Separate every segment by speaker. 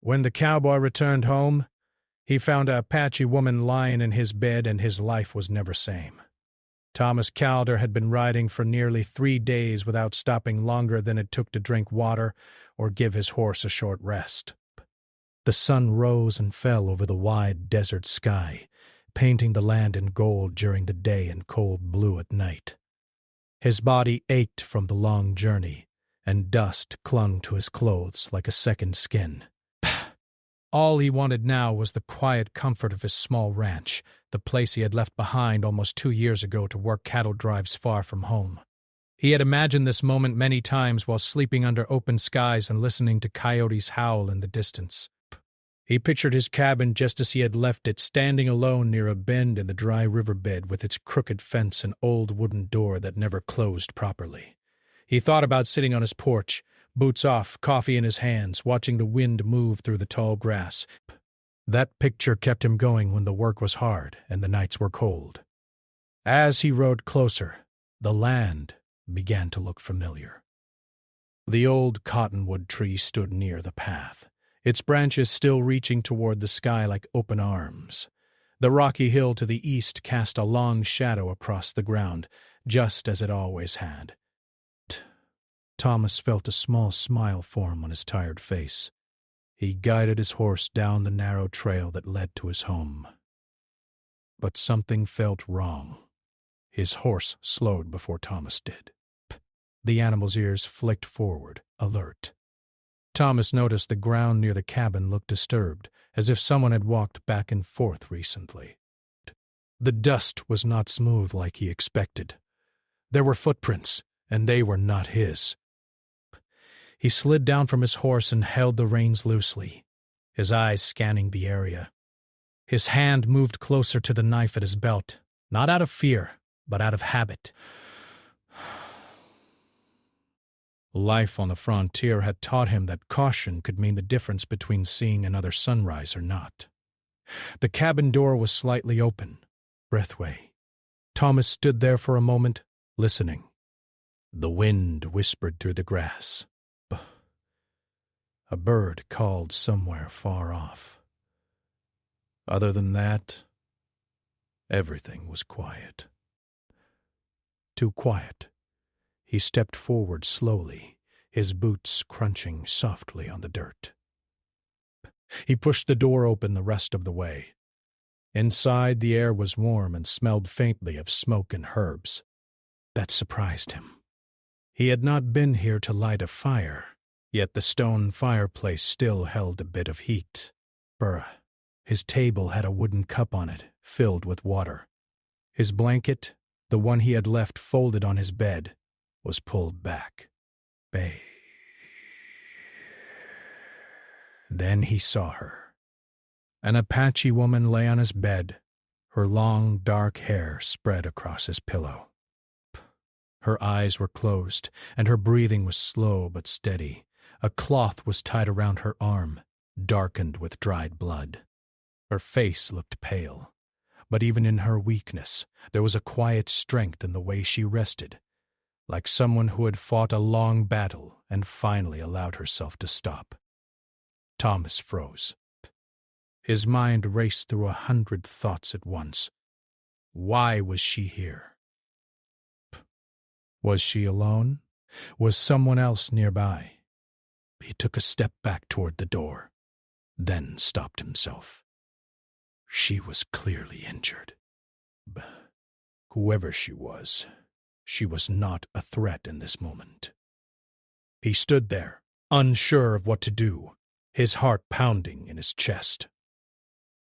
Speaker 1: When the cowboy returned home, he found a Apache woman lying in his bed, and his life was never same. Thomas Calder had been riding for nearly 3 days without stopping longer than it took to drink water or give his horse a short rest. The sun rose and fell over the wide desert sky, painting the land in gold during the day and cold blue at night. His body ached from the long journey, and dust clung to his clothes like a second skin. All he wanted now was the quiet comfort of his small ranch, the place he had left behind almost 2 years ago to work cattle drives far from home. He had imagined this moment many times while sleeping under open skies and listening to coyotes howl in the distance. He pictured his cabin just as he had left it, standing alone near a bend in the dry riverbed with its crooked fence and old wooden door that never closed properly. He thought about sitting on his porch, boots off, coffee in his hands, watching the wind move through the tall grass. That picture kept him going when the work was hard and the nights were cold. As he rode closer, the land began to look familiar. The old cottonwood tree stood near the path, its branches still reaching toward the sky like open arms. The rocky hill to the east cast a long shadow across the ground, just as it always had. Thomas felt a small smile form on his tired face. He guided his horse down the narrow trail that led to his home. But something felt wrong. His horse slowed before Thomas did. The animal's ears flicked forward, alert. Thomas noticed the ground near the cabin looked disturbed, as if someone had walked back and forth recently. The dust was not smooth like he expected. There were footprints, and they were not his. He slid down from his horse and held the reins loosely, his eyes scanning the area. His hand moved closer to the knife at his belt, not out of fear, but out of habit. Life on the frontier had taught him that caution could mean the difference between seeing another sunrise or not. The cabin door was slightly open, breathway. Thomas stood there for a moment, listening. The wind whispered through the grass. A bird called somewhere far off. Other than that, everything was quiet. Too quiet. He stepped forward slowly, his boots crunching softly on the dirt. He pushed the door open the rest of the way. Inside, the air was warm and smelled faintly of smoke and herbs. That surprised him. He had not been here to light a fire, yet the stone fireplace still held a bit of heat. His table had a wooden cup on it, filled with water. His blanket, the one he had left folded on his bed, was pulled back. Then he saw her. An Apache woman lay on his bed, her long, dark hair spread across his pillow. Her eyes were closed, and her breathing was slow but steady. A cloth was tied around her arm, darkened with dried blood. Her face looked pale, but even in her weakness, there was a quiet strength in the way she rested, like someone who had fought a long battle and finally allowed herself to stop. Thomas froze. His mind raced through 100 thoughts at once. Why was she here? Was she alone? Was someone else nearby? He took a step back toward the door, then stopped himself. She was clearly injured. Whoever she was not a threat in this moment. He stood there, unsure of what to do, his heart pounding in his chest.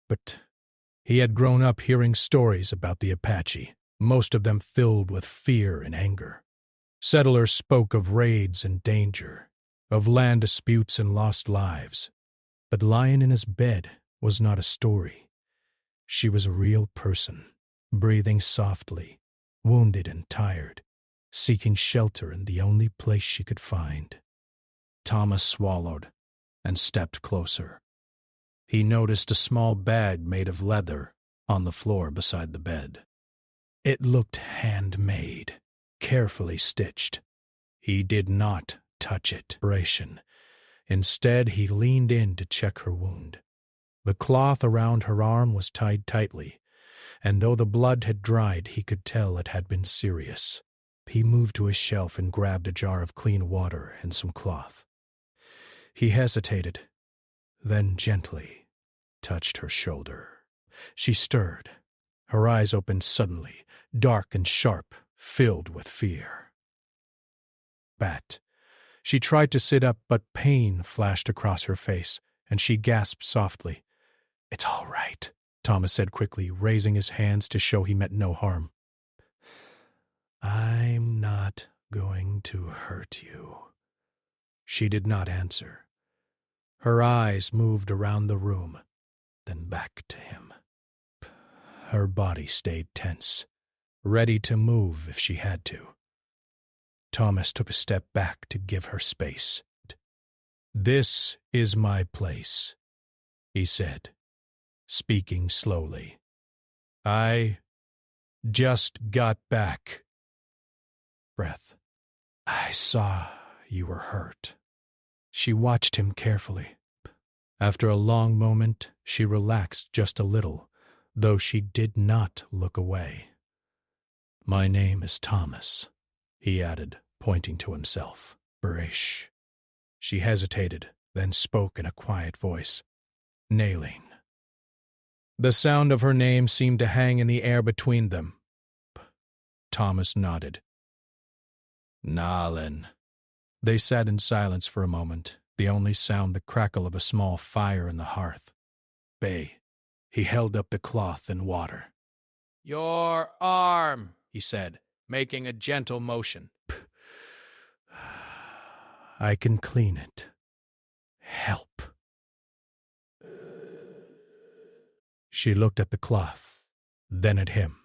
Speaker 1: But he had grown up hearing stories about the Apache, most of them filled with fear and anger. Settlers spoke of raids and danger, of land disputes and lost lives. But lying in his bed was not a story. She was a real person, breathing softly, wounded and tired, seeking shelter in the only place she could find. Thomas swallowed and stepped closer. He noticed a small bag made of leather on the floor beside the bed. It looked handmade, carefully stitched. He did not touch it. Instead, he leaned in to check her wound. The cloth around her arm was tied tightly, and though the blood had dried, he could tell it had been serious. He moved to a shelf and grabbed a jar of clean water and some cloth. He hesitated, then gently touched her shoulder. She stirred. Her eyes opened suddenly, dark and sharp, filled with fear. Bat. She tried to sit up, but pain flashed across her face, and she gasped softly. "It's all right," Thomas said quickly, raising his hands to show he meant no harm. "I'm not going to hurt you." She did not answer. Her eyes moved around the room, then back to him. Her body stayed tense, ready to move if she had to. Thomas took a step back to give her space. "This is my place," he said, speaking slowly. "I just got back." Breath. "I saw you were hurt." She watched him carefully. After a long moment, she relaxed just a little, though she did not look away. "My name is Thomas," he added, pointing to himself. "Barish." She hesitated, then spoke in a quiet voice. "Nailing." The sound of her name seemed to hang in the air between them. Thomas nodded. "Nalin." They sat in silence for a moment, the only sound the crackle of a small fire in the hearth. "Bay." He held up the cloth and water. "Your arm," he said, making a gentle motion. "I can clean it. Help." She looked at the cloth, then at him.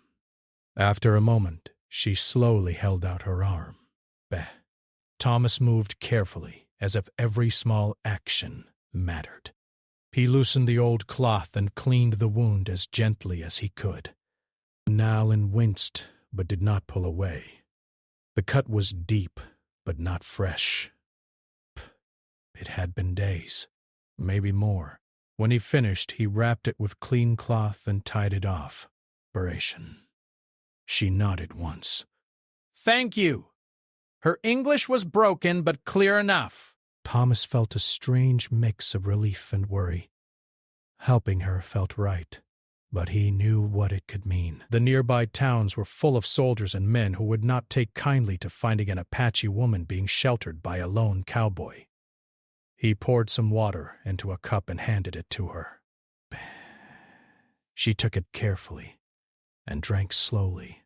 Speaker 1: After a moment, she slowly held out her arm. Bah. Thomas moved carefully, as if every small action mattered. He loosened the old cloth and cleaned the wound as gently as he could. Nalin winced, but did not pull away. The cut was deep, but not fresh. It had been days, maybe more. When he finished, he wrapped it with clean cloth and tied it off. Operation. She nodded once. "Thank you." Her English was broken, but clear enough. Thomas felt a strange mix of relief and worry. Helping her felt right, but he knew what it could mean. The nearby towns were full of soldiers and men who would not take kindly to finding an Apache woman being sheltered by a lone cowboy. He poured some water into a cup and handed it to her. She took it carefully and drank slowly.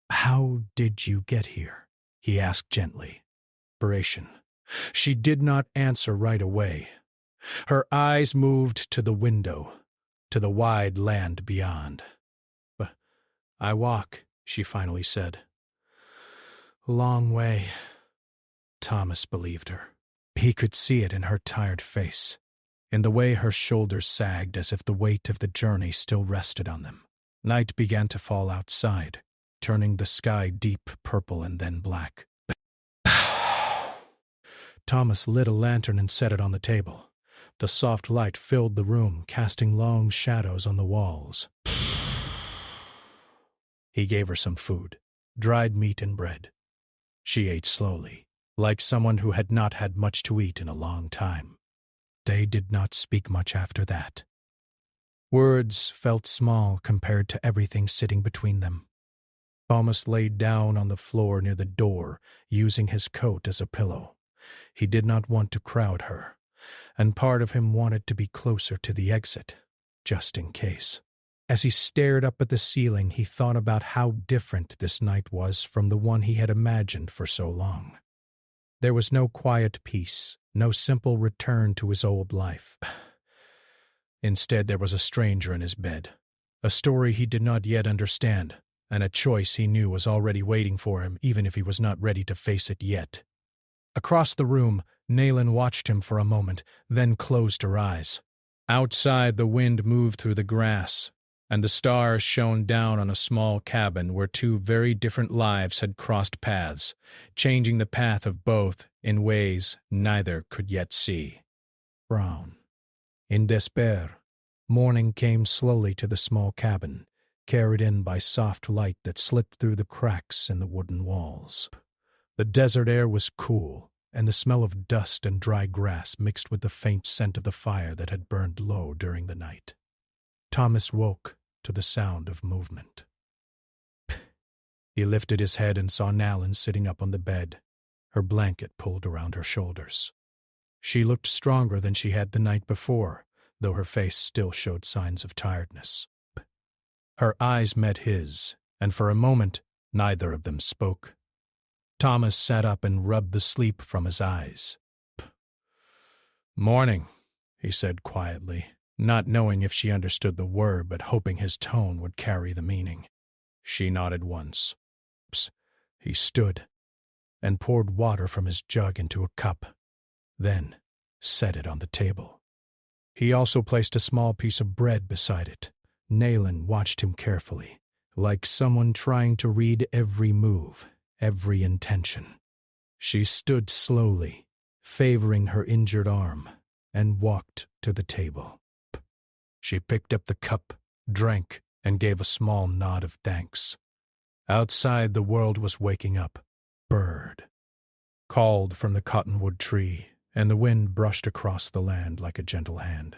Speaker 1: "How did you get here?" he asked gently. Operation. She did not answer right away. Her eyes moved to the window, to the wide land beyond. "But I walk," she finally said. "Long way." Thomas believed her. He could see it in her tired face, in the way her shoulders sagged as if the weight of the journey still rested on them. Night began to fall outside, turning the sky deep purple and then black. Thomas lit a lantern and set it on the table. The soft light filled the room, casting long shadows on the walls. He gave her some food, dried meat and bread. She ate slowly, like someone who had not had much to eat in a long time. They did not speak much after that. Words felt small compared to everything sitting between them. Thomas laid down on the floor near the door, using his coat as a pillow. He did not want to crowd her, and part of him wanted to be closer to the exit, just in case. As he stared up at the ceiling, he thought about how different this night was from the one he had imagined for so long. There was no quiet peace, no simple return to his old life. Instead, there was a stranger in his bed, a story he did not yet understand, and a choice he knew was already waiting for him, even if he was not ready to face it yet. Across the room, Nayland watched him for a moment, then closed her eyes. Outside, the wind moved through the grass, and the stars shone down on a small cabin where two very different lives had crossed paths, changing the path of both in ways neither could yet see. Brown. In despair, morning came slowly to the small cabin, carried in by soft light that slipped through the cracks in the wooden walls. The desert air was cool, and the smell of dust and dry grass mixed with the faint scent of the fire that had burned low during the night. Thomas woke to the sound of movement. He lifted his head and saw Nalin sitting up on the bed, her blanket pulled around her shoulders. She looked stronger than she had the night before, though her face still showed signs of tiredness. Her eyes met his, and for a moment neither of them spoke. Thomas sat up and rubbed the sleep from his eyes. "Morning," he said quietly, not knowing if she understood the word but hoping his tone would carry the meaning. She nodded once. He stood and poured water from his jug into a cup, then set it on the table. He also placed a small piece of bread beside it. Nalin watched him carefully, like someone trying to read every move, every intention. She stood slowly, favoring her injured arm, and walked to the table. She picked up the cup, drank, and gave a small nod of thanks. Outside, the world was waking up. Bird called from the cottonwood tree, and the wind brushed across the land like a gentle hand.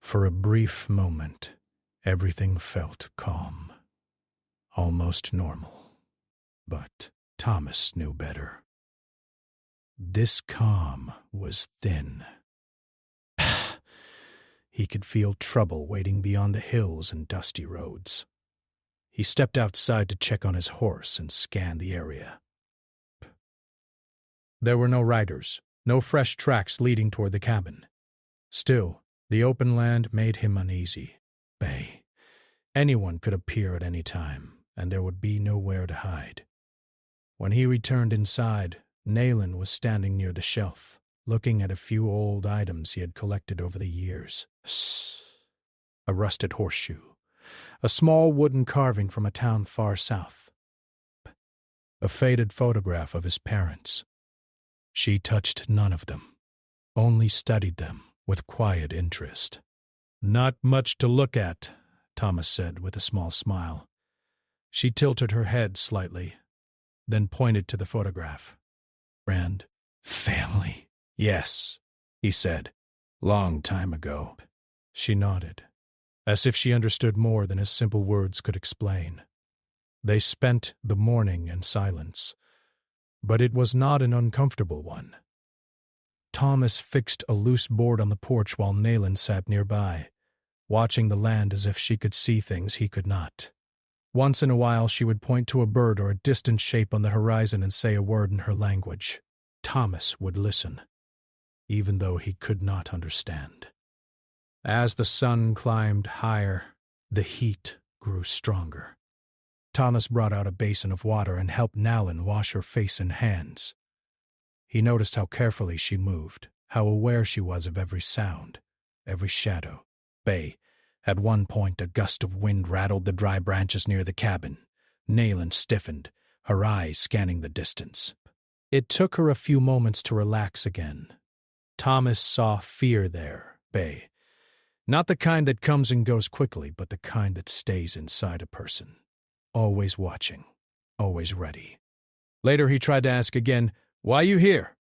Speaker 1: For a brief moment, everything felt calm, almost normal. But Thomas knew better. This calm was thin. He could feel trouble waiting beyond the hills and dusty roads. He stepped outside to check on his horse and scan the area. There were no riders, no fresh tracks leading toward the cabin. Still, the open land made him uneasy. Bay. Anyone could appear at any time, and there would be nowhere to hide. When he returned inside, Nalin was standing near the shelf, looking at a few old items he had collected over the years. A rusted horseshoe, a small wooden carving from a town far south, a faded photograph of his parents. She touched none of them, only studied them with quiet interest. "Not much to look at," Thomas said with a small smile. She tilted her head slightly, then pointed to the photograph. "Friend? Family?" "Yes," he said. "Long time ago." She nodded, as if she understood more than his simple words could explain. They spent the morning in silence, but it was not an uncomfortable one. Thomas fixed a loose board on the porch while Nalin sat nearby, watching the land as if she could see things he could not. Once in a while she would point to a bird or a distant shape on the horizon and say a word in her language. Thomas would listen, even though he could not understand. As the sun climbed higher, the heat grew stronger. Thomas brought out a basin of water and helped Nalin wash her face and hands. He noticed how carefully she moved, how aware she was of every sound, every shadow. Bay. At one point, a gust of wind rattled the dry branches near the cabin. Nalin stiffened, her eyes scanning the distance. It took her a few moments to relax again. Thomas saw fear there, Bay. Not the kind that comes and goes quickly, but the kind that stays inside a person. Always watching, always ready. Later he tried to ask again, "Why you here?"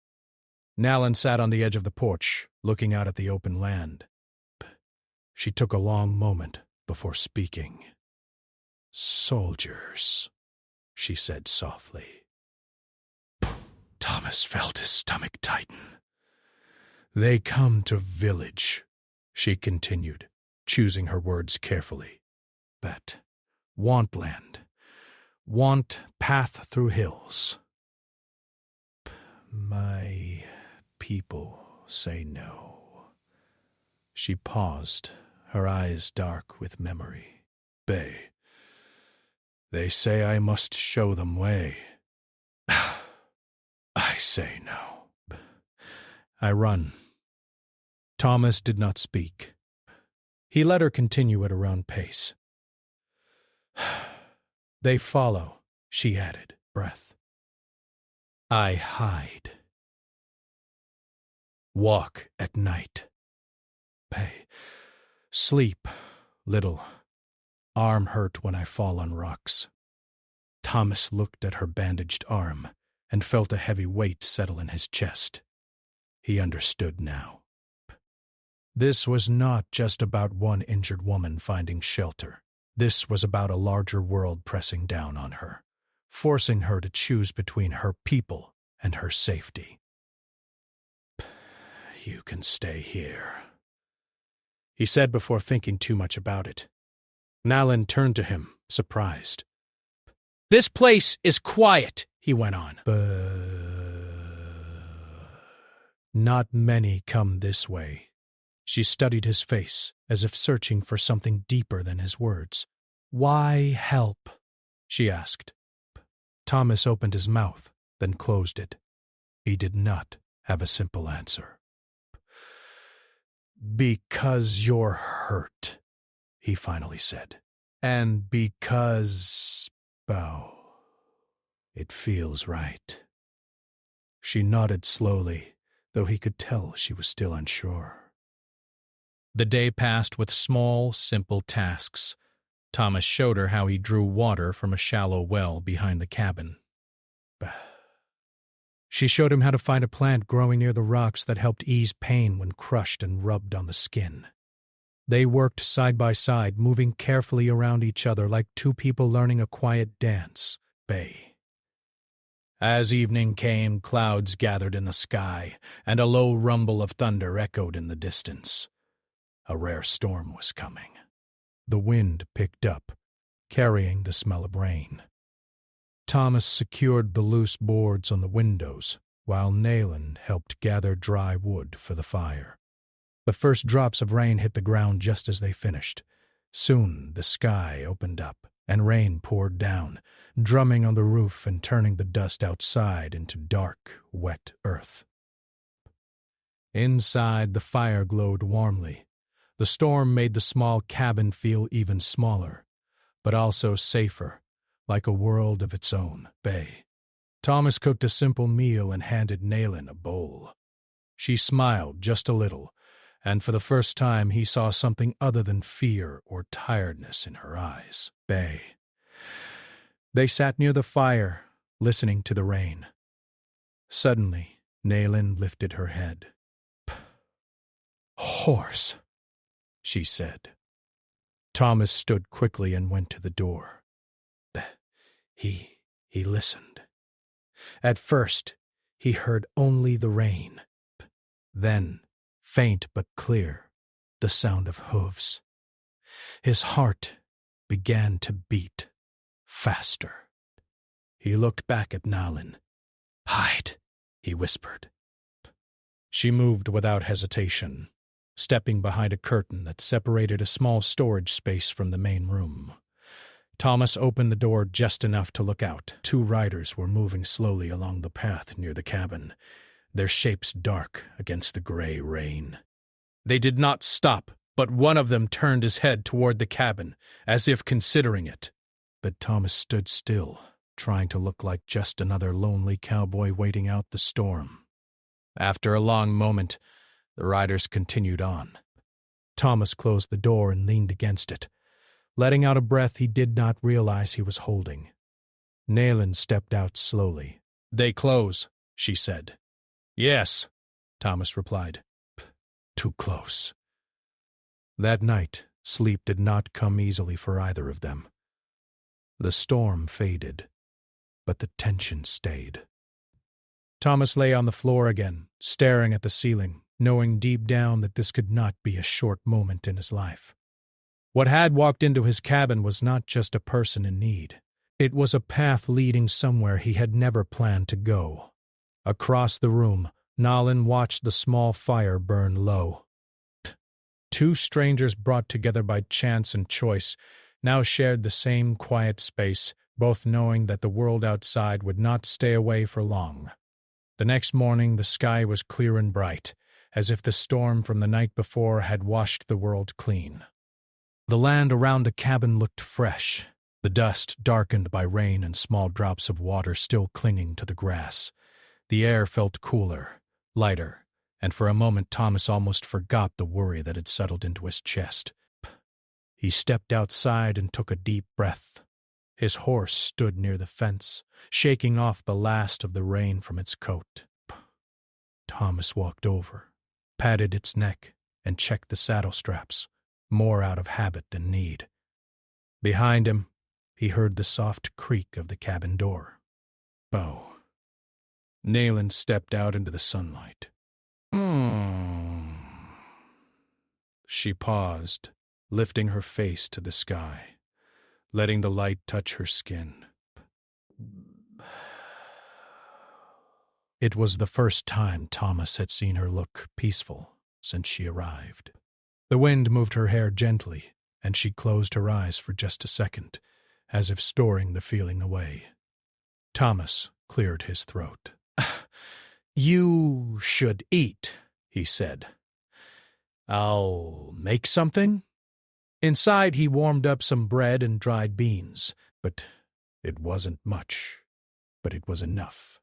Speaker 1: Nalin sat on the edge of the porch, looking out at the open land. She took a long moment before speaking. "Soldiers," she said softly. Thomas felt his stomach tighten. "They come to village," she continued, choosing her words carefully. "But want land, want path through hills. My people say no." She paused, her eyes dark with memory. "Bay, they say I must show them way. I say no. I run." Thomas did not speak. He let her continue at her own pace. "They follow," she added, breath. "I hide." Walk at night. Sleep, little. Arm hurt when I fall on rocks. Thomas looked at her bandaged arm and felt a heavy weight settle in his chest. He understood now. This was not just about one injured woman finding shelter. This was about a larger world pressing down on her, forcing her to choose between her people and her safety. You can stay here, he said before thinking too much about it. Nalin turned to him, surprised. This place is quiet, he went on. Not many come this way. She studied his face, as if searching for something deeper than his words. Why help? She asked. Thomas opened his mouth, then closed it. He did not have a simple answer. Because you're hurt, he finally said. And because, it feels right. She nodded slowly, though he could tell she was still unsure. The day passed with small, simple tasks. Thomas showed her how he drew water from a shallow well behind the cabin. She showed him how to find a plant growing near the rocks that helped ease pain when crushed and rubbed on the skin. They worked side by side, moving carefully around each other like two people learning a quiet dance. As evening came, clouds gathered in the sky, and a low rumble of thunder echoed in the distance. A rare storm was coming. The wind picked up, carrying the smell of rain. Thomas secured the loose boards on the windows, while Nayland helped gather dry wood for the fire. The first drops of rain hit the ground just as they finished. Soon the sky opened up, and rain poured down, drumming on the roof and turning the dust outside into dark, wet earth. Inside, the fire glowed warmly. The storm made the small cabin feel even smaller, but also safer, like a world of its own. Thomas cooked a simple meal and handed Nayland a bowl. She smiled just a little, and for the first time he saw something other than fear or tiredness in her eyes. They sat near the fire, listening to the rain. Suddenly, Nayland lifted her head. Horse, she said. Thomas stood quickly and went to the door. He listened. At first, he heard only the rain. Then, faint but clear, the sound of hooves. His heart began to beat faster. He looked back at Nalin. Hide, he whispered. She moved without hesitation, stepping behind a curtain that separated a small storage space from the main room. Thomas opened the door just enough to look out. 2 riders were moving slowly along the path near the cabin, their shapes dark against the gray rain. They did not stop, but one of them turned his head toward the cabin, as if considering it. But Thomas stood still, trying to look like just another lonely cowboy waiting out the storm. After a long moment, the riders continued on. Thomas closed the door and leaned against it, letting out a breath he did not realize he was holding. Nayland stepped out slowly. They close, she said. Yes, Thomas replied. Too close. That night, sleep did not come easily for either of them. The storm faded, but the tension stayed. Thomas lay on the floor again, staring at the ceiling, knowing deep down that this could not be a short moment in his life. What had walked into his cabin was not just a person in need. It was a path leading somewhere he had never planned to go. Across the room, Nalin watched the small fire burn low. 2 strangers brought together by chance and choice now shared the same quiet space, both knowing that the world outside would not stay away for long. The next morning the sky was clear and bright, as if the storm from the night before had washed the world clean. The land around the cabin looked fresh, the dust darkened by rain and small drops of water still clinging to the grass. The air felt cooler, lighter, and for a moment Thomas almost forgot the worry that had settled into his chest. He stepped outside and took a deep breath. His horse stood near the fence, shaking off the last of the rain from its coat. Thomas walked over, patted its neck, and checked the saddle straps, more out of habit than need. Behind him, he heard the soft creak of the cabin door. Oh. Nayland stepped out into the sunlight. She paused, lifting her face to the sky, letting the light touch her skin. It was the first time Thomas had seen her look peaceful since she arrived. The wind moved her hair gently, and she closed her eyes for just a second, as if storing the feeling away. Thomas cleared his throat. "You should eat," he said. "I'll make something." Inside he warmed up some bread and dried beans, but it wasn't much, but it was enough.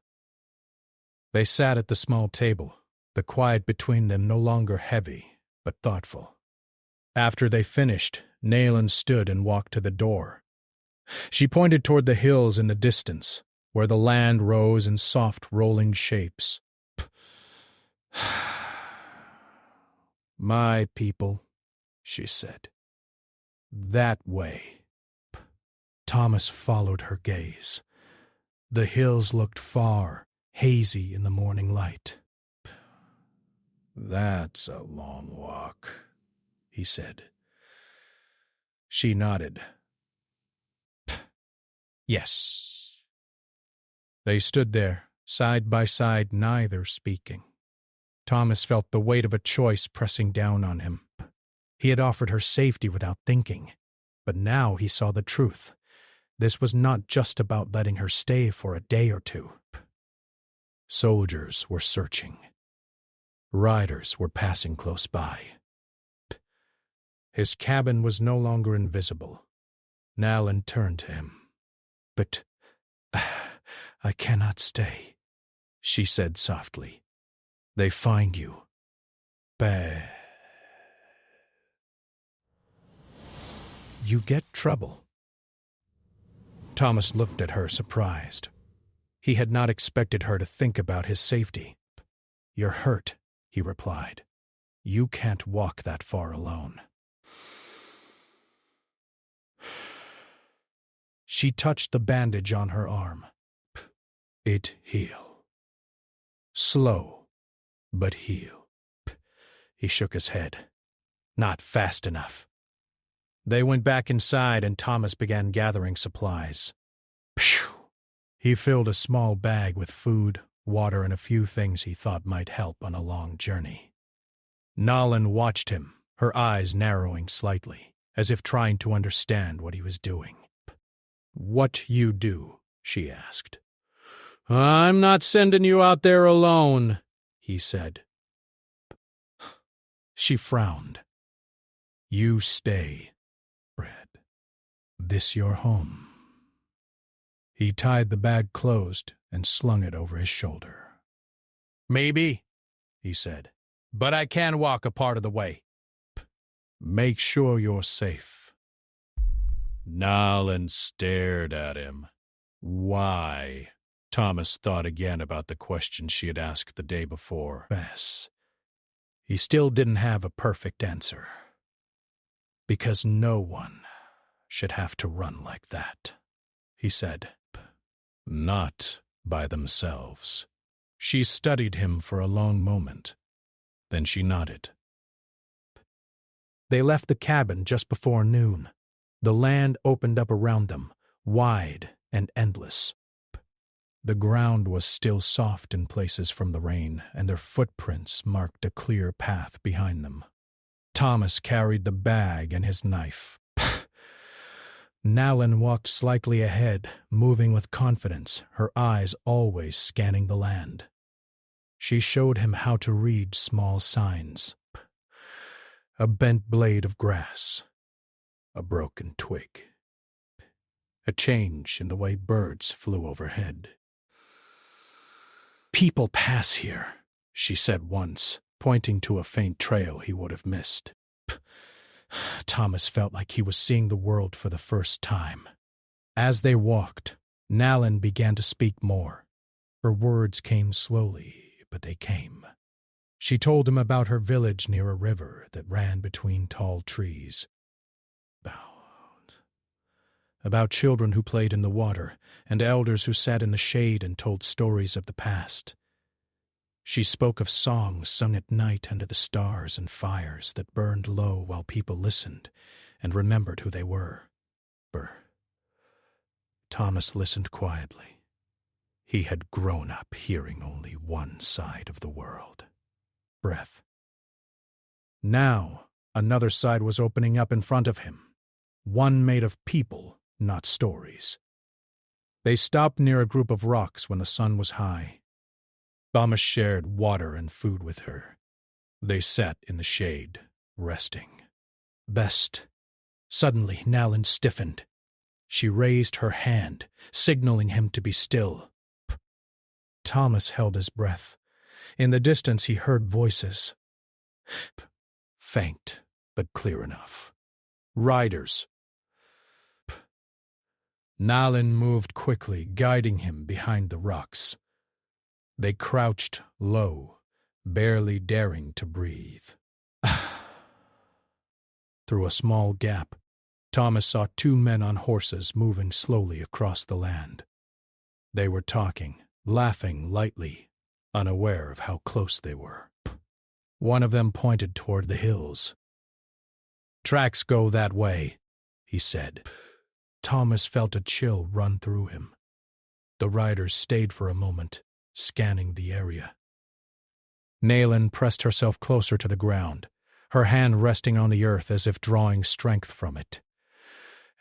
Speaker 1: They sat at the small table, the quiet between them no longer heavy, but thoughtful. After they finished, Nayland stood and walked to the door. She pointed toward the hills in the distance, where the land rose in soft rolling shapes. "My people," she said. "That way." Thomas followed her gaze. The hills looked far, hazy in the morning light. "That's a long walk," he said. She nodded. "Yes." They stood there, side by side, neither speaking. Thomas felt the weight of a choice pressing down on him. He had offered her safety without thinking, but now he saw the truth. This was not just about letting her stay for a day or two. Soldiers were searching. Riders were passing close by. His cabin was no longer invisible. Nayland turned to him. "But I cannot stay," she said softly. "They find you. Bad. You get trouble." Thomas looked at her, surprised. He had not expected her to think about his safety. "You're hurt," he replied. "You can't walk that far alone." She touched the bandage on her arm. "It heal. Slow, but heal." He shook his head. "Not fast enough." They went back inside and Thomas began gathering supplies. Phew! He filled a small bag with food, water, and a few things he thought might help on a long journey. Nayland watched him, her eyes narrowing slightly, as if trying to understand what he was doing. "What you do?" she asked. "I'm not sending you out there alone," he said. She frowned. "You stay, Fred. This your home." He tied the bag closed and slung it over his shoulder. "Maybe," he said, "but I can walk a part of the way." "Make sure you're safe." Nayland stared at him. Why? Thomas thought again about the question she had asked the day before. Yes. He still didn't have a perfect answer. "Because no one should have to run like that," he said. "Not by themselves." She studied him for a long moment. Then she nodded. They left the cabin just before noon. The land opened up around them, wide and endless. The ground was still soft in places from the rain, and their footprints marked a clear path behind them. Thomas carried the bag and his knife. Nayland walked slightly ahead, moving with confidence, her eyes always scanning the land. She showed him how to read small signs. A bent blade of grass, a broken twig, a change in the way birds flew overhead. "People pass here," she said once, pointing to a faint trail he would have missed. Thomas felt like he was seeing the world for the first time. As they walked, Nalin began to speak more. Her words came slowly, but they came. She told him about her village near a river that ran between tall trees. About children who played in the water, and elders who sat in the shade and told stories of the past. She spoke of songs sung at night under the stars and fires that burned low while people listened and remembered who they were. Thomas listened quietly. He had grown up hearing only one side of the world. Breath. Now, another side was opening up in front of him. One made of people, not stories. They stopped near a group of rocks when the sun was high. Thomas shared water and food with her. They sat in the shade, resting. Best. Suddenly, Nalin stiffened. She raised her hand, signaling him to be still. Thomas held his breath. In the distance he heard voices. Faint, but clear enough. Riders. Nalin moved quickly, guiding him behind the rocks. They crouched low, barely daring to breathe. Through a small gap, Thomas saw two men on horses moving slowly across the land. They were talking, laughing lightly, unaware of how close they were. One of them pointed toward the hills. "Tracks go that way," he said. Thomas felt a chill run through him. The riders stayed for a moment, scanning the area. Nalin pressed herself closer to the ground, her hand resting on the earth as if drawing strength from it.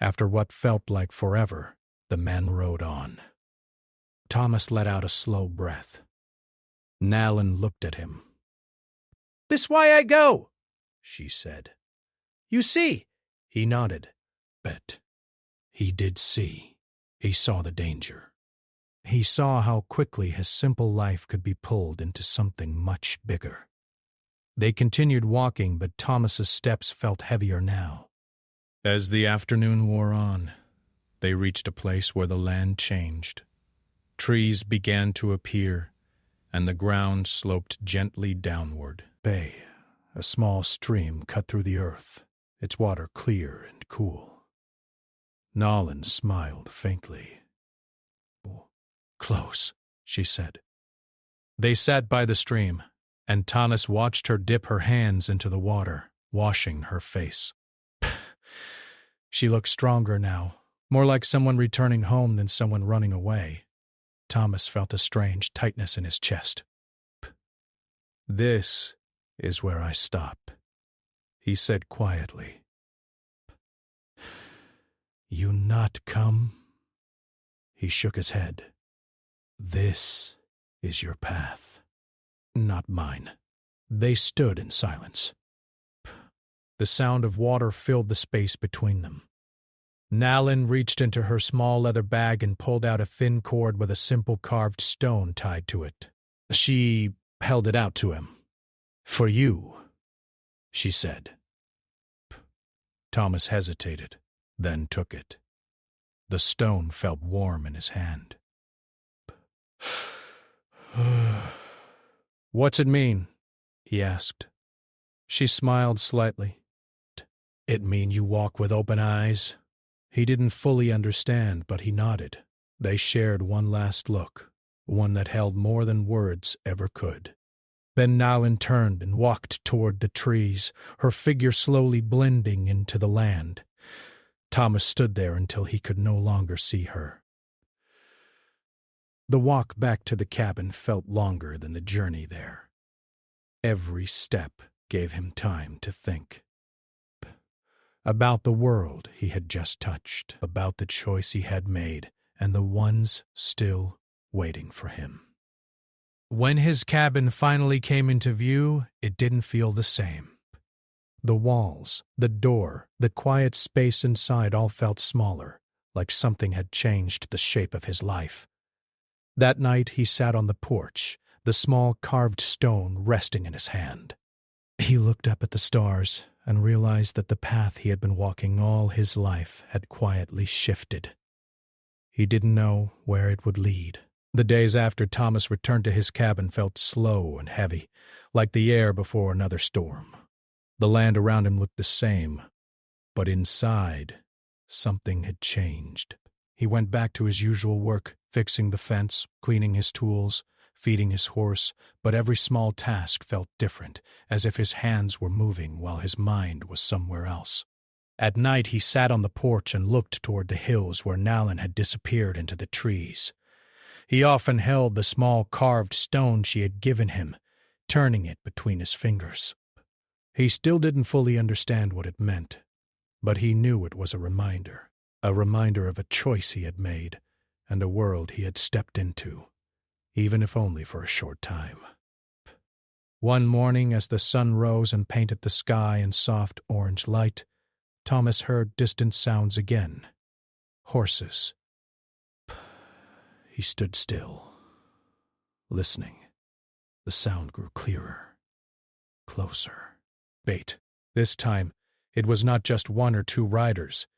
Speaker 1: After what felt like forever, the men rode on. Thomas let out a slow breath. Nalin looked at him. "This way I go," she said. "You see?" He nodded. But he did see. He saw the danger. He saw how quickly his simple life could be pulled into something much bigger. They continued walking, but Thomas's steps felt heavier now. As the afternoon wore on, they reached a place where the land changed. Trees began to appear, and the ground sloped gently downward. Bay, a small stream cut through the earth, its water clear and cool. Nalin smiled faintly. "Close," she said. They sat by the stream, and Thomas watched her dip her hands into the water, washing her face. She looked stronger now, more like someone returning home than someone running away. Thomas felt a strange tightness in his chest. "This is where I stop," he said quietly. "You not come?" He shook his head. "This is your path, not mine." They stood in silence. The sound of water filled the space between them. Nalin reached into her small leather bag and pulled out a thin cord with a simple carved stone tied to it. She held it out to him. "For you," she said. Thomas hesitated, then took it. The stone felt warm in his hand. "What's it mean?" he asked. She smiled slightly. "It mean you walk with open eyes?" He didn't fully understand, but he nodded. They shared one last look, one that held more than words ever could. Then Nalin turned and walked toward the trees, her figure slowly blending into the land. Thomas stood there until he could no longer see her. The walk back to the cabin felt longer than the journey there. Every step gave him time to think. About the world he had just touched, about the choice he had made, and the ones still waiting for him. When his cabin finally came into view, it didn't feel the same. The walls, the door, the quiet space inside all felt smaller, like something had changed the shape of his life. That night he sat on the porch, the small carved stone resting in his hand. He looked up at the stars and realized that the path he had been walking all his life had quietly shifted. He didn't know where it would lead. The days after Thomas returned to his cabin felt slow and heavy, like the air before another storm. The land around him looked the same, but inside, something had changed. He went back to his usual work, fixing the fence, cleaning his tools, feeding his horse, but every small task felt different, as if his hands were moving while his mind was somewhere else. At night he sat on the porch and looked toward the hills where Nalin had disappeared into the trees. He often held the small carved stone she had given him, turning it between his fingers. He still didn't fully understand what it meant, but he knew it was a reminder of a choice he had made and a world he had stepped into, even if only for a short time. One morning, as the sun rose and painted the sky in soft orange light, Thomas heard distant sounds again. Horses. He stood still, listening. The sound grew clearer, closer. Bait. This time, it was not just one or two riders.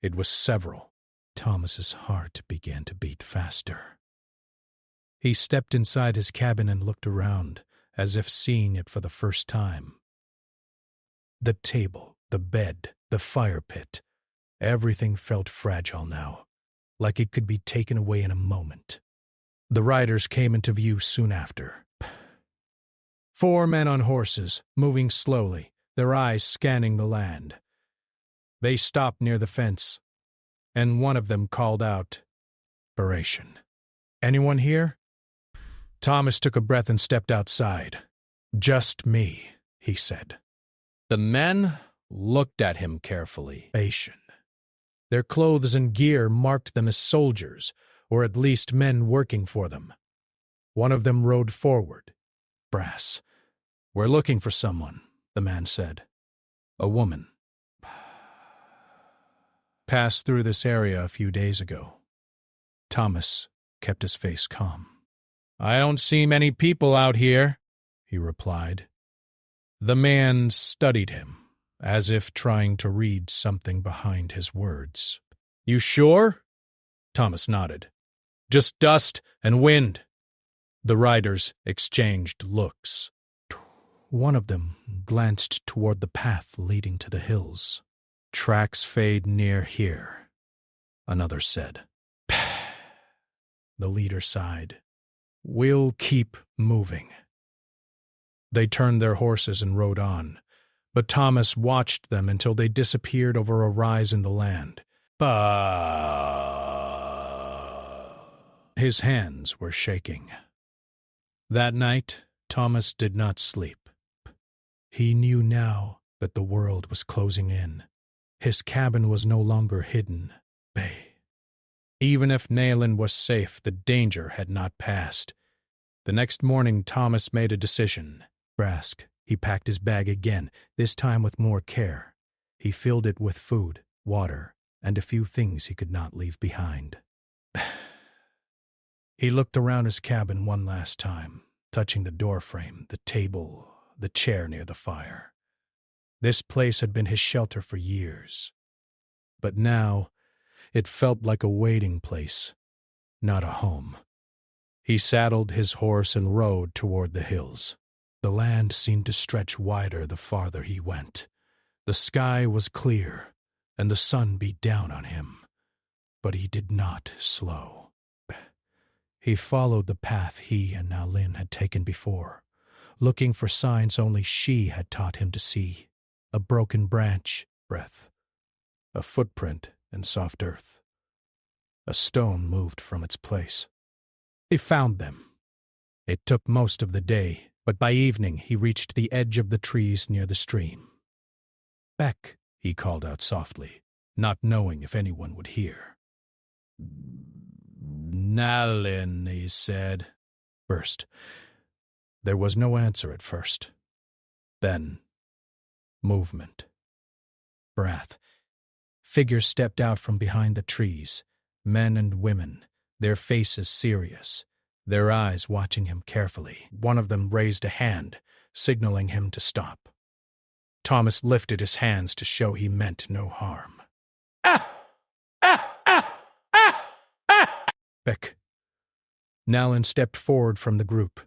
Speaker 1: It was several. Thomas's heart began to beat faster. He stepped inside his cabin and looked around, as if seeing it for the first time. The table, the bed, the fire pit, everything felt fragile now, like it could be taken away in a moment. The riders came into view soon after. 4 men on horses, moving slowly, their eyes scanning the land. They stopped near the fence, and one of them called out, "Narration. Anyone here?" Thomas took a breath and stepped outside. "Just me," he said. The men looked at him carefully. Their clothes and gear marked them as soldiers, or at least men working for them. One of them rode forward. Brass. "We're looking for someone," the man said. "A woman. Passed through this area a few days ago." Thomas kept his face calm. "I don't see many people out here," he replied. The man studied him, as if trying to read something behind his words. "You sure?" Thomas nodded. "Just dust and wind." The riders exchanged looks. One of them glanced toward the path leading to the hills. "Tracks fade near here," another said. The leader sighed. "We'll keep moving." They turned their horses and rode on, but Thomas watched them until they disappeared over a rise in the land. His hands were shaking. That night, Thomas did not sleep. He knew now that the world was closing in. His cabin was no longer hidden. Even if Nalin was safe, the danger had not passed. The next morning, Thomas made a decision. He packed his bag again, this time with more care. He filled it with food, water, and a few things he could not leave behind. He looked around his cabin one last time, touching the doorframe, the table, the chair near the fire. This place had been his shelter for years. But now, it felt like a waiting place, not a home. He saddled his horse and rode toward the hills. The land seemed to stretch wider the farther he went. The sky was clear, and the sun beat down on him. But he did not slow. He followed the path he and Nalin had taken before, looking for signs only she had taught him to see. A broken branch, a footprint in soft earth. A stone moved from its place. He found them. It took most of the day, but by evening he reached the edge of the trees near the stream. "Beck," he called out softly, not knowing if anyone would hear. "Nalin," he said. First. There was no answer at first. Then, movement. Breath. Figures stepped out from behind the trees, men and women, their faces serious, their eyes watching him carefully. One of them raised a hand, signaling him to stop. Thomas lifted his hands to show he meant no harm. Ah! Ah! Ah! Ah! Ah! Beck. Nalin stepped forward from the group.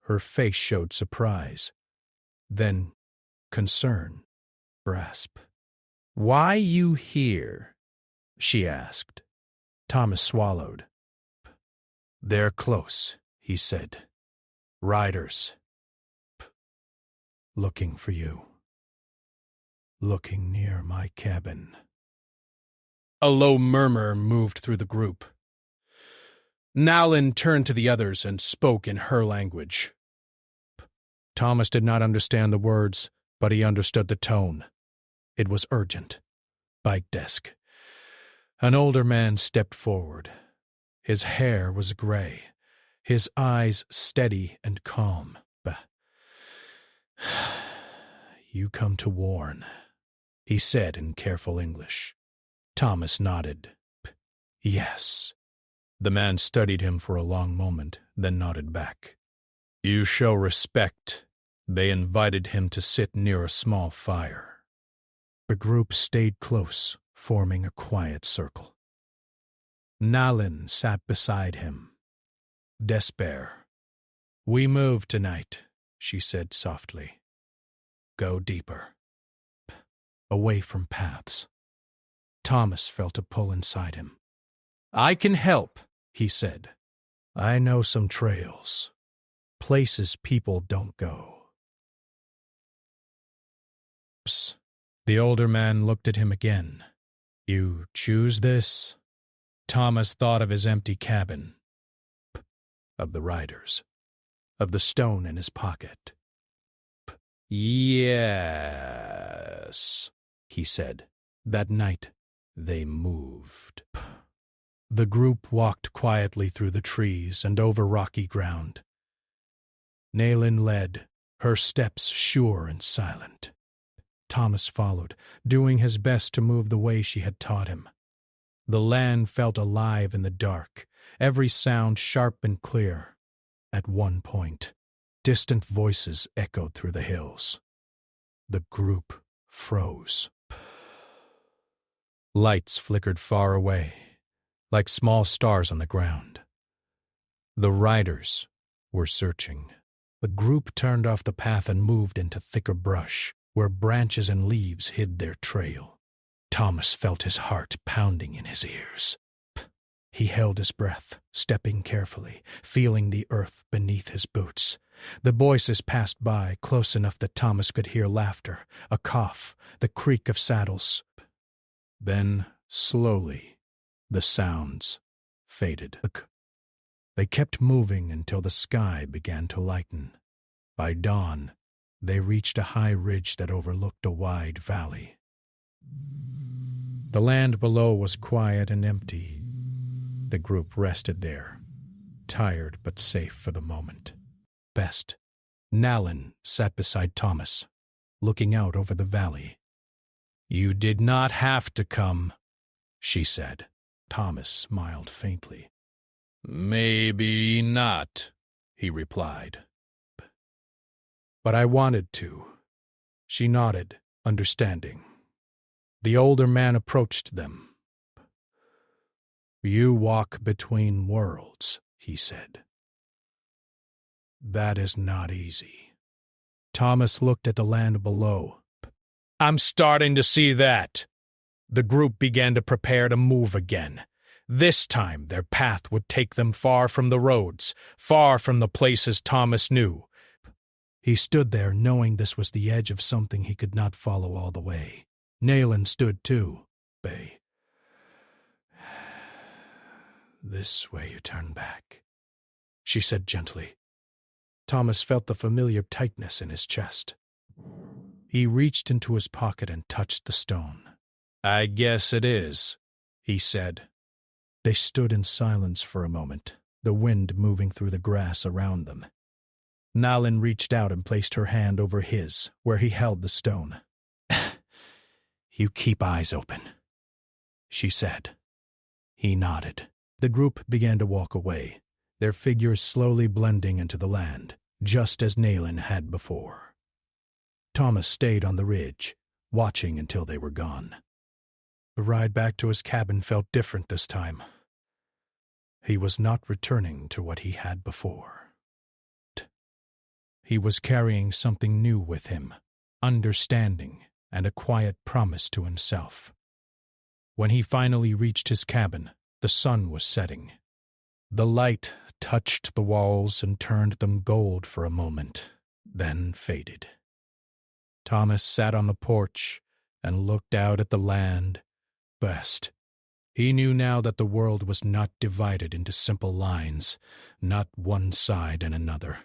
Speaker 1: Her face showed surprise, then concern. Grasp. "Why you here?" she asked. Thomas swallowed. "They're close," he said. "Riders. Looking for you. Looking near my cabin." A low murmur moved through the group. Nalin turned to the others and spoke in her language. Thomas did not understand the words, but he understood the tone. It was urgent. Bike desk. An older man stepped forward. His hair was gray, his eyes steady and calm. "You come to warn," he said in careful English. Thomas nodded. "Yes." The man studied him for a long moment, then nodded back. "You show respect." They invited him to sit near a small fire. The group stayed close, forming a quiet circle. Nalin sat beside him. "Despair. We move tonight," she said softly. "Go deeper. Away from paths." Thomas felt a pull inside him. "I can help," he said. "I know some trails. Places people don't go." The older man looked at him again. "You choose this?" Thomas thought of his empty cabin, of the riders, of the stone in his pocket. "Yes," he said. That night, they moved. The group walked quietly through the trees and over rocky ground. Nalin led, her steps sure and silent. Thomas followed, doing his best to move the way she had taught him. The land felt alive in the dark, every sound sharp and clear. At one point, distant voices echoed through the hills. The group froze. Lights flickered far away, like small stars on the ground. The riders were searching. The group turned off the path and moved into thicker brush, where branches and leaves hid their trail. Thomas felt his heart pounding in his ears. He held his breath, stepping carefully, feeling the earth beneath his boots. The voices passed by, close enough that Thomas could hear laughter, a cough, the creak of saddles. Then, slowly, the sounds faded. They kept moving until the sky began to lighten. By dawn, they reached a high ridge that overlooked a wide valley. The land below was quiet and empty. The group rested there, tired but safe for the moment. Best, Nalin sat beside Thomas, looking out over the valley. "You did not have to come," she said. Thomas smiled faintly. "Maybe not," he replied. "But I wanted to." She nodded, understanding. The older man approached them. "You walk between worlds," he said. "That is not easy." Thomas looked at the land below. "I'm starting to see that." The group began to prepare to move again. This time their path would take them far from the roads, far from the places Thomas knew. He stood there knowing this was the edge of something he could not follow all the way. Nalin stood too. "Bay. This way you turn back," she said gently. Thomas felt the familiar tightness in his chest. He reached into his pocket and touched the stone. "I guess it is," he said. They stood in silence for a moment, the wind moving through the grass around them. Nalin reached out and placed her hand over his, where he held the stone. "You keep eyes open," she said. He nodded. The group began to walk away, their figures slowly blending into the land, just as Nayland had before. Thomas stayed on the ridge, watching until they were gone. The ride back to his cabin felt different this time. He was not returning to what he had before. He was carrying something new with him, understanding and a quiet promise to himself. When he finally reached his cabin, the sun was setting. The light touched the walls and turned them gold for a moment, then faded. Thomas sat on the porch and looked out at the land. Best. He knew now that the world was not divided into simple lines, not one side and another.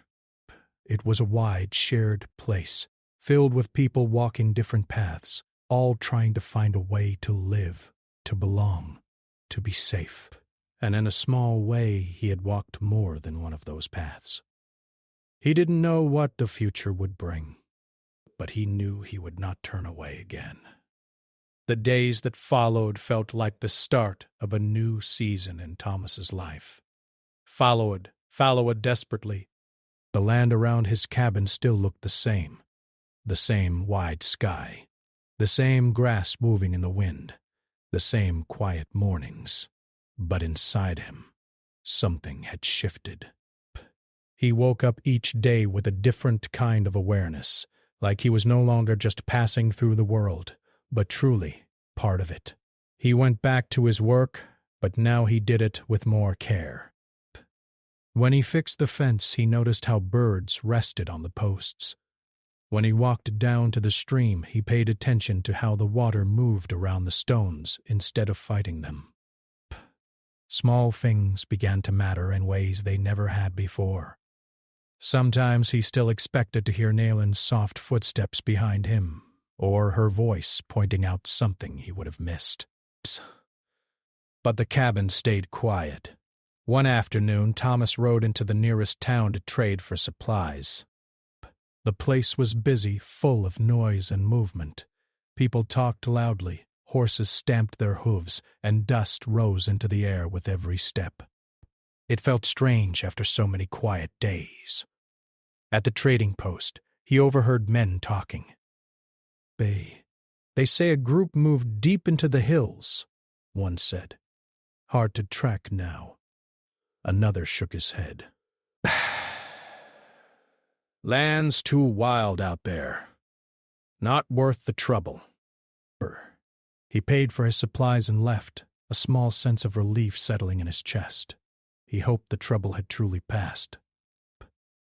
Speaker 1: It was a wide, shared place, filled with people walking different paths, all trying to find a way to live, to belong, to be safe. And in a small way, he had walked more than one of those paths. He didn't know what the future would bring, but he knew he would not turn away again. The days that followed felt like the start of a new season in Thomas's life. Followed desperately. The land around his cabin still looked the same wide sky, the same grass moving in the wind, the same quiet mornings. But inside him, something had shifted. He woke up each day with a different kind of awareness, like he was no longer just passing through the world, but truly part of it. He went back to his work, but now he did it with more care. When he fixed the fence, he noticed how birds rested on the posts. When he walked down to the stream, he paid attention to how the water moved around the stones instead of fighting them. Small things began to matter in ways they never had before. Sometimes he still expected to hear Nayland's soft footsteps behind him, or her voice pointing out something he would have missed. But the cabin stayed quiet. One afternoon, Thomas rode into the nearest town to trade for supplies. The place was busy, full of noise and movement. People talked loudly, horses stamped their hooves, and dust rose into the air with every step. It felt strange after so many quiet days. At the trading post, he overheard men talking. They say a group moved deep into the hills, one said. Hard to track now. Another shook his head. Land's too wild out there. Not worth the trouble. He paid for his supplies and left, a small sense of relief settling in his chest. He hoped the trouble had truly passed.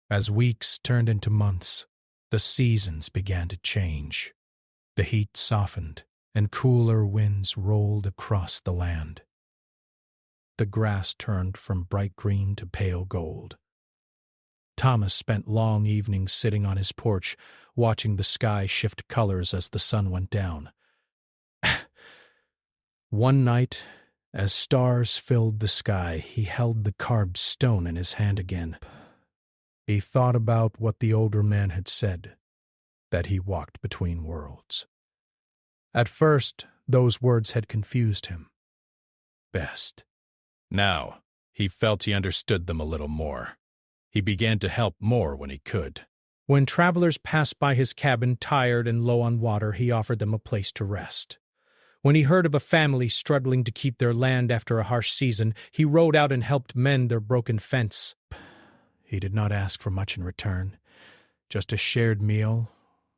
Speaker 1: As weeks turned into months, the seasons began to change. The heat softened, and cooler winds rolled across the land. The grass turned from bright green to pale gold. Thomas spent long evenings sitting on his porch, watching the sky shift colors as the sun went down. One night, as stars filled the sky, he held the carved stone in his hand again. He thought about what the older man had said, that he walked between worlds. At first, those words had confused him. Best. Now, he felt he understood them a little more. He began to help more when he could. When travelers passed by his cabin tired and low on water, he offered them a place to rest. When he heard of a family struggling to keep their land after a harsh season, he rode out and helped mend their broken fence. He did not ask for much in return. Just a shared meal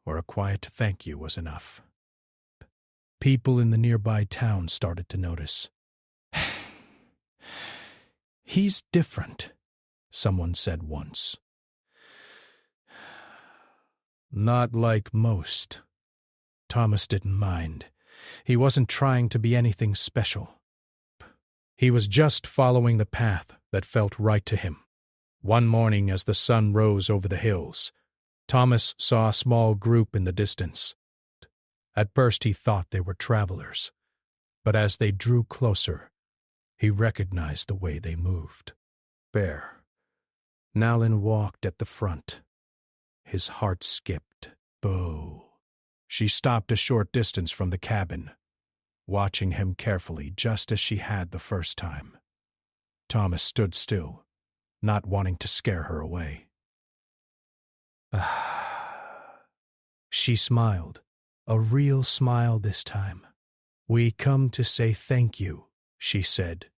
Speaker 1: or a quiet thank you was enough. People in the nearby town started to notice. He's different, someone said once. Not like most. Thomas didn't mind. He wasn't trying to be anything special. He was just following the path that felt right to him. One morning, as the sun rose over the hills, Thomas saw a small group in the distance. At first he thought they were travelers, but as they drew closer, he recognized the way they moved. Nayland walked at the front. His heart skipped. Boo. She stopped a short distance from the cabin, watching him carefully just as she had the first time. Thomas stood still, not wanting to scare her away. She smiled, a real smile this time. "We come to say thank you," she said.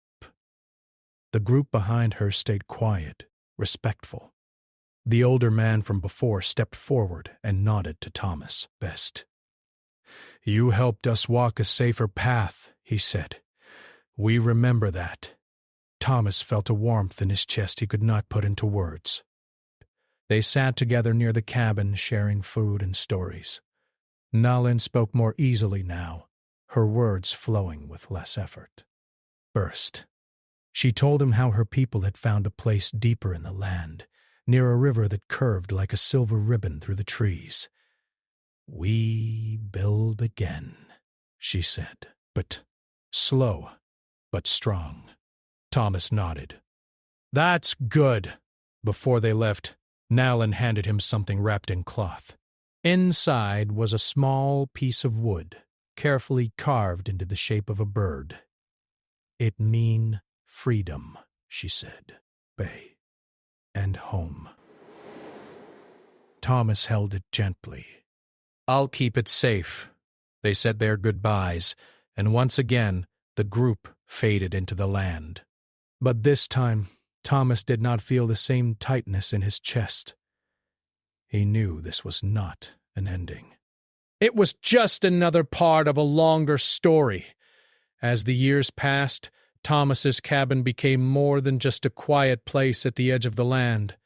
Speaker 1: The group behind her stayed quiet, respectful. The older man from before stepped forward and nodded to Thomas Best. "You helped us walk a safer path," he said. "We remember that." Thomas felt a warmth in his chest he could not put into words. They sat together near the cabin, sharing food and stories. Nalin spoke more easily now, her words flowing with less effort. First, she told him how her people had found a place deeper in the land, near a river that curved like a silver ribbon through the trees. "We build again," she said, but slow, but strong. Thomas nodded. "That's good." Before they left, Nalin handed him something wrapped in cloth. Inside was a small piece of wood, carefully carved into the shape of a bird. "It mean freedom," she said. "Bay and home." Thomas held it gently. "I'll keep it safe." They said their goodbyes, and once again the group faded into the land. But this time, Thomas did not feel the same tightness in his chest. He knew this was not an ending. It was just another part of a longer story. As the years passed, Thomas's cabin became more than just a quiet place at the edge of the land.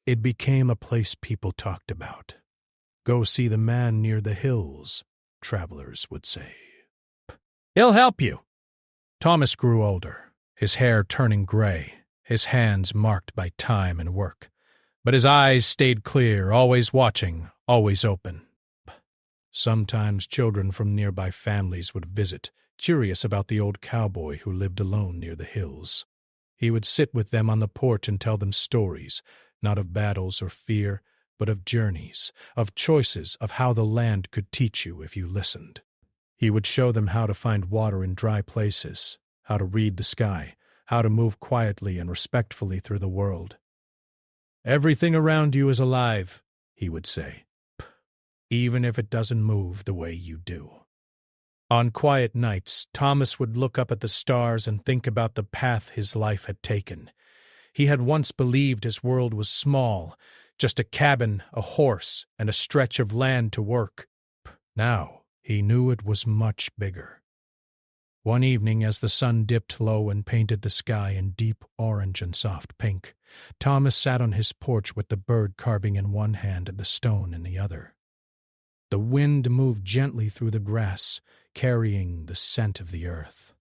Speaker 1: It became a place people talked about. "Go see the man near the hills," travelers would say. "He'll help you." Thomas grew older, his hair turning gray, his hands marked by time and work. But his eyes stayed clear, always watching, always open. Sometimes children from nearby families would visit, curious about the old cowboy who lived alone near the hills. He would sit with them on the porch and tell them stories, not of battles or fear, but of journeys, of choices, of how the land could teach you if you listened. He would show them how to find water in dry places, how to read the sky, how to move quietly and respectfully through the world. "Everything around you is alive," he would say, "even if it doesn't move the way you do." On quiet nights, Thomas would look up at the stars and think about the path his life had taken. He had once believed his world was small, just a cabin, a horse, and a stretch of land to work. Now he knew it was much bigger. One evening, as the sun dipped low and painted the sky in deep orange and soft pink, Thomas sat on his porch with the bird carving in one hand and the stone in the other. The wind moved gently through the grass, carrying the scent of the earth.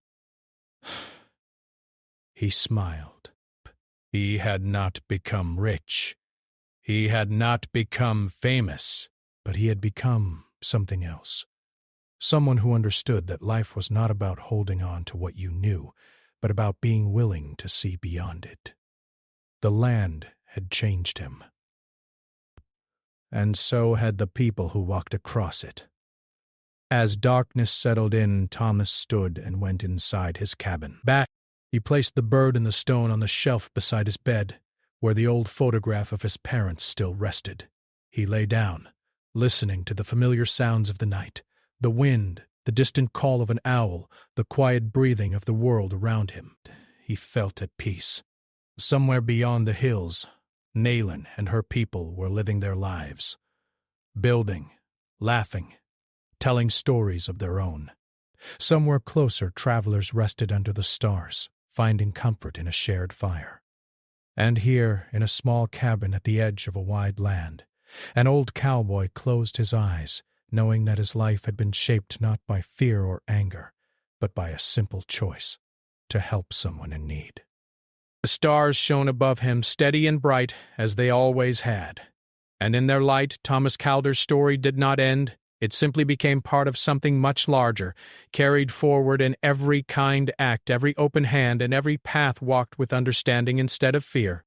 Speaker 1: He smiled. He had not become rich. He had not become famous, but he had become something else. Someone who understood that life was not about holding on to what you knew, but about being willing to see beyond it. The land had changed him. And so had the people who walked across it. As darkness settled in, Thomas stood and went inside his cabin. Back, he placed the bird and the stone on the shelf beside his bed, where the old photograph of his parents still rested. He lay down, listening to the familiar sounds of the night, the wind, the distant call of an owl, the quiet breathing of the world around him. He felt at peace. Somewhere beyond the hills, Nalin and her people were living their lives, building, laughing, telling stories of their own. Somewhere closer, travelers rested under the stars, finding comfort in a shared fire. And here, in a small cabin at the edge of a wide land, an old cowboy closed his eyes, knowing that his life had been shaped not by fear or anger, but by a simple choice to help someone in need. The stars shone above him, steady and bright, as they always had. And in their light, Thomas Calder's story did not end. It simply became part of something much larger, carried forward in every kind act, every open hand, and every path walked with understanding instead of fear.